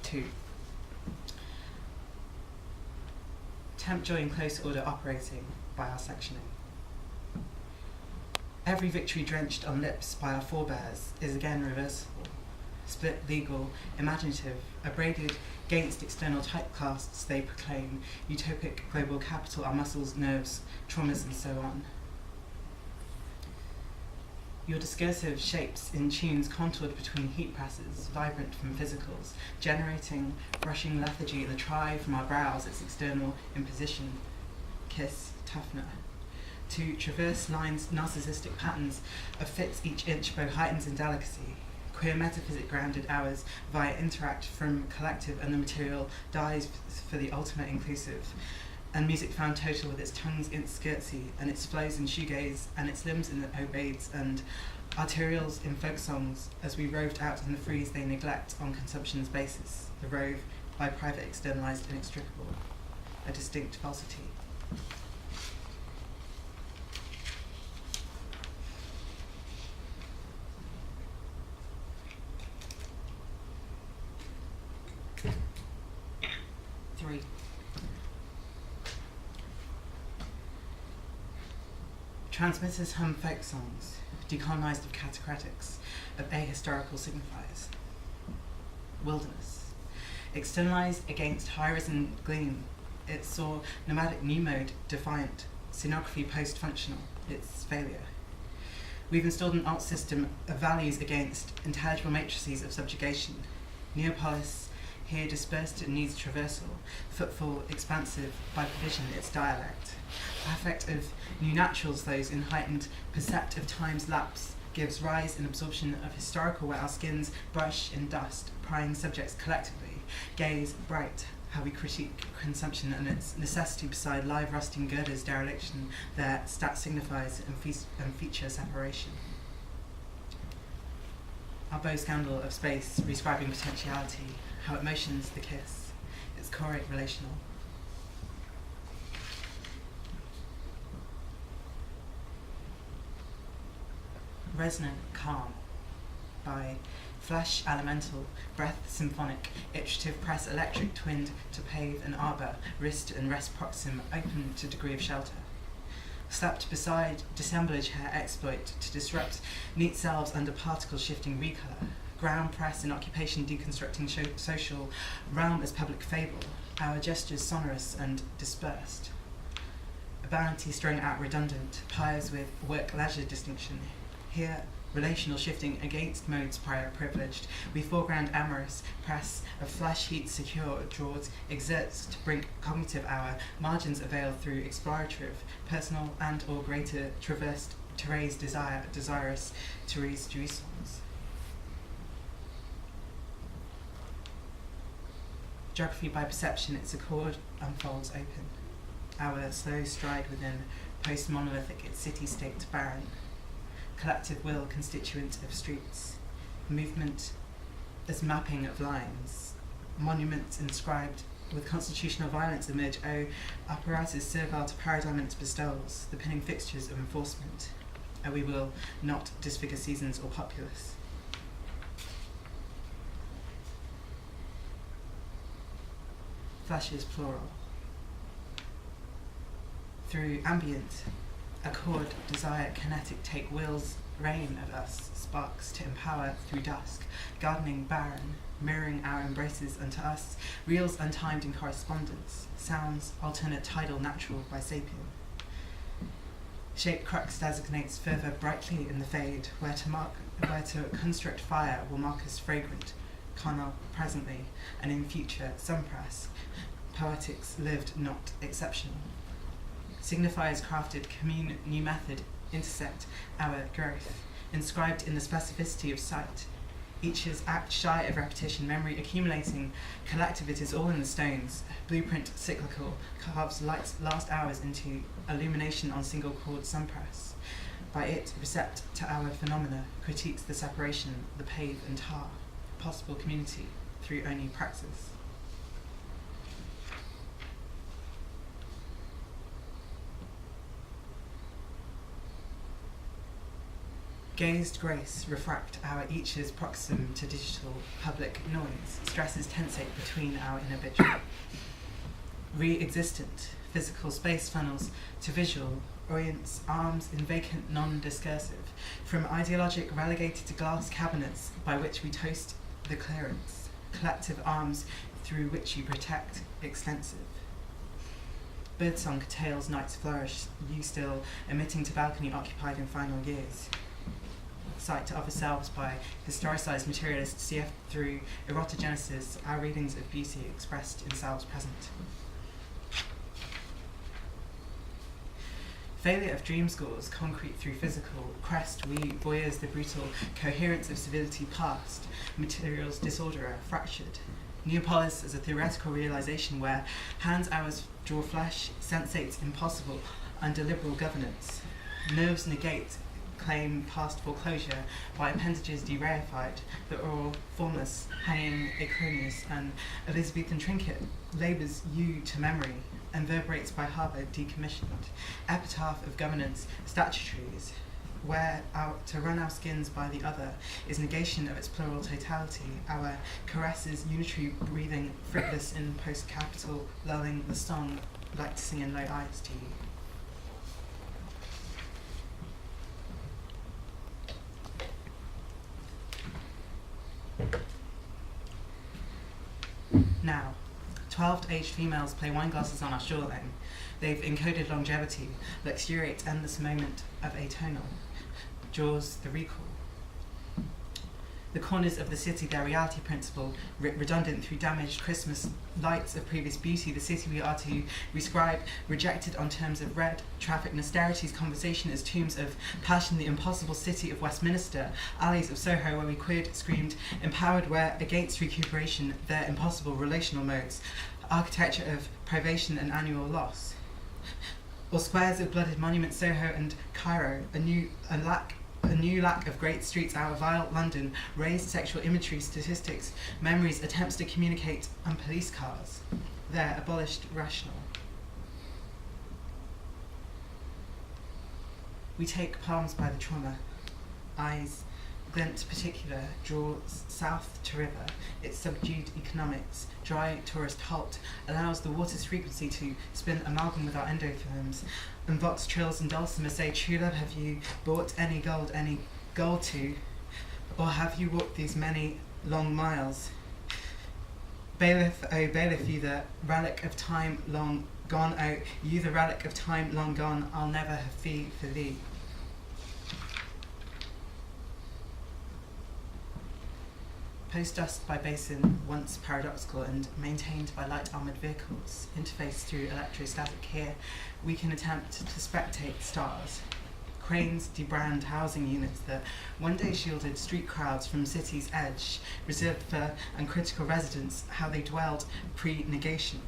2. Tempt joy in close order operating by our sectioning. Every victory drenched on lips by our forebears is again reversible, split legal, imaginative, abraded against external typecasts they proclaim, utopic global capital, our muscles, nerves, traumas, and so on. Your discursive shapes in tunes contoured between heat presses, vibrant from physicals, generating rushing lethargy, the try from our brows, its external imposition, kiss, toughener. To traverse lines, narcissistic patterns of fits each inch, both heightens in delicacy. Queer metaphysic grounded hours via interact from collective and the material dies for the ultimate inclusive. And music found total with its tongues in skirtsy and its flows in shoegaze and its limbs in the obades and arterials in folk songs as we roved out in the freeze they neglect on consumption's basis, the rove by private externalized inextricable, a distinct falsity. Transmitters hum folk songs, decolonized of catacratics, of ahistorical signifiers. Wilderness. Externalized against high-risen gleam, it saw nomadic new mode defiant, scenography post-functional, its failure. We've installed an alt system of values against intelligible matrices of subjugation. Neopolis, here dispersed it needs traversal, footfall expansive by provision its dialect. Affect of new naturals, those in heightened percept of time's lapse, gives rise in absorption of historical where our skins brush in dust, prying subjects collectively, gaze bright, how we critique consumption and its necessity beside live rusting girders dereliction, their stat signifies and feature separation. Our bow scandal of space, rescribing potentiality, how it motions the kiss, its choric relational. Resonant calm by flash elemental, breath symphonic, iterative press electric twinned to pave an arbor, wrist and rest proxim open to degree of shelter. Slapped beside dissemblage hair exploit to disrupt neat selves under particle shifting recolor. Ground press in occupation deconstructing social realm as public fable, our gestures sonorous and dispersed. Urbanity strung out redundant, pyres with work-leisure distinction. Here, relational shifting against modes prior privileged. We foreground amorous, press of flash heat secure, draws, exerts to bring cognitive hour, margins avail through explorative, personal and or greater traversed to raise desire, desirous to raise jouissance. Geography by perception, its accord unfolds open. Our slow stride within, post-monolithic, its city-state barren. Collective will constituent of streets. Movement as mapping of lines. Monuments inscribed with constitutional violence emerge, apparatus servile to paradigm and its bestowals, the pinning fixtures of enforcement. We will not disfigure seasons or populace. Flashes plural. Through ambient, accord, desire, kinetic, take wills, reign of us, sparks to empower through dusk, gardening barren, mirroring our embraces unto us, reels untimed in correspondence, sounds alternate tidal natural by sapien. Shape crux designates further brightly in the fade, where to construct fire will mark us fragrant, carnal presently, and in future sunpress, poetics lived not exceptional. Signifiers crafted, commune, new method, intersect our growth, inscribed in the specificity of sight. Each is act shy of repetition, memory accumulating, collective it is all in the stones, blueprint cyclical, carves light's last hours into illumination on single chord sunpress. By it, recept to our phenomena, critiques the separation, the pave and tar, possible community through only praxis. Gazed grace refract our each's proxim to digital public noise, stresses tensate between our inhibition. Re-existent, physical space funnels to visual, orients arms in vacant non-discursive, from ideologic relegated to glass cabinets by which we toast the clearance, collective arms through which you protect extensive. Birdsong curtails night's flourish, you still emitting to balcony occupied in final years. Sight of ourselves by historicised materialists CF through erotogenesis, our readings of beauty expressed in selves present. Failure of dream scores, concrete through physical, crest we voyeurs the brutal coherence of civility past, materials disorderer, fractured. Neopolis as a theoretical realisation where hands hours draw flesh, sensates impossible under liberal governance. Nerves negate claim past foreclosure by appendages dereified, the oral formless, hanging acronius, and Elizabethan trinket labours you to memory, and reverberates by Harvard decommissioned. Epitaph of governance, statutories, where to run our skins by the other is negation of its plural totality, our caresses unitary breathing, frivolous in post-capital, lulling the song like to sing in low eyes to you. Now, 12 aged females play wine glasses on our shoreline. They've encoded longevity, luxuriate endless moment of atonal. Jaws the recall. The corners of the city, their reality principle, redundant through damaged Christmas lights of previous beauty, the city we are to rescribe, rejected on terms of red, traffic and austerity's conversation as tombs of passion, the impossible city of Westminster, alleys of Soho where we queered, screamed, empowered where against recuperation, their impossible relational modes, architecture of privation and annual loss. Or squares of blooded monuments, Soho and Cairo, a new lack of great streets, our vile London, raised sexual imagery, statistics, memories, attempts to communicate on police cars. There, abolished rational. We take palms by the trauma, eyes, glint particular, draws south to river, its subdued economics, dry tourist halt, allows the water's frequency to spin amalgam with our endotherms, and vox trills and dulcimer say, true love, have you bought any gold to, or have you walked these many long miles? Bailiff, oh bailiff, you the relic of time long gone, oh you the relic of time long gone, I'll never have fee for thee. Post-dust by basin, once paradoxical and maintained by light armoured vehicles, interfaced through electrostatic here, we can attempt to spectate stars. Cranes debrand housing units that one day shielded street crowds from city's edge, reserved for uncritical residents, how they dwelled pre-negation.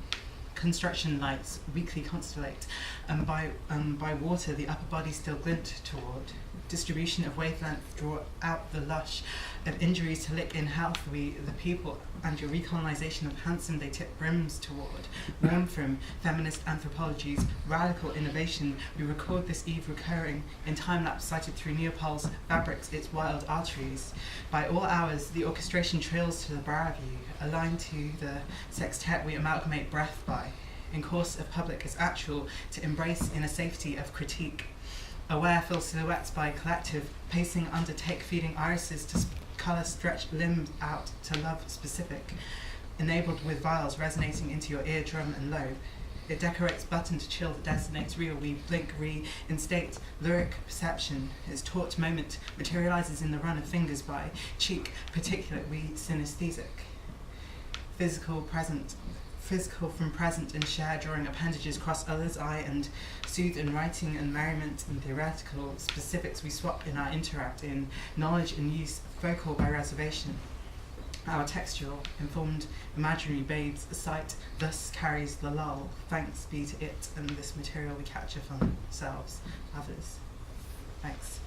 Construction lights weakly constellate, and by water the upper body still glint toward. Distribution of wavelength draw out the lush of injuries to lick in health we the people, and your recolonization of handsome they tip brims toward. Warm from feminist anthropology's radical innovation, we record this eve recurring in time-lapse sighted through Neopol's fabrics its wild arteries. By all hours the orchestration trills to the brow view, aligned to the sextet we amalgamate breath by, in course of public as actual, to embrace in a safety of critique. Aware fill silhouettes by collective, pacing undertake feeding irises to colour stretched limbs out to love specific, enabled with vials resonating into your eardrum and lobe. It decorates button to chill that designates real, we blink reinstate lyric perception, its taut moment materialises in the run of fingers by cheek, particulate we synesthesic. Physical from present and share, drawing appendages cross others' eye and soothe in writing and merriment and theoretical specifics we swap in our interact in knowledge and use, focal by reservation. Our textual, informed, imaginary babes, a sight thus carries the lull, thanks be to it and this material we capture from ourselves, others. Thanks.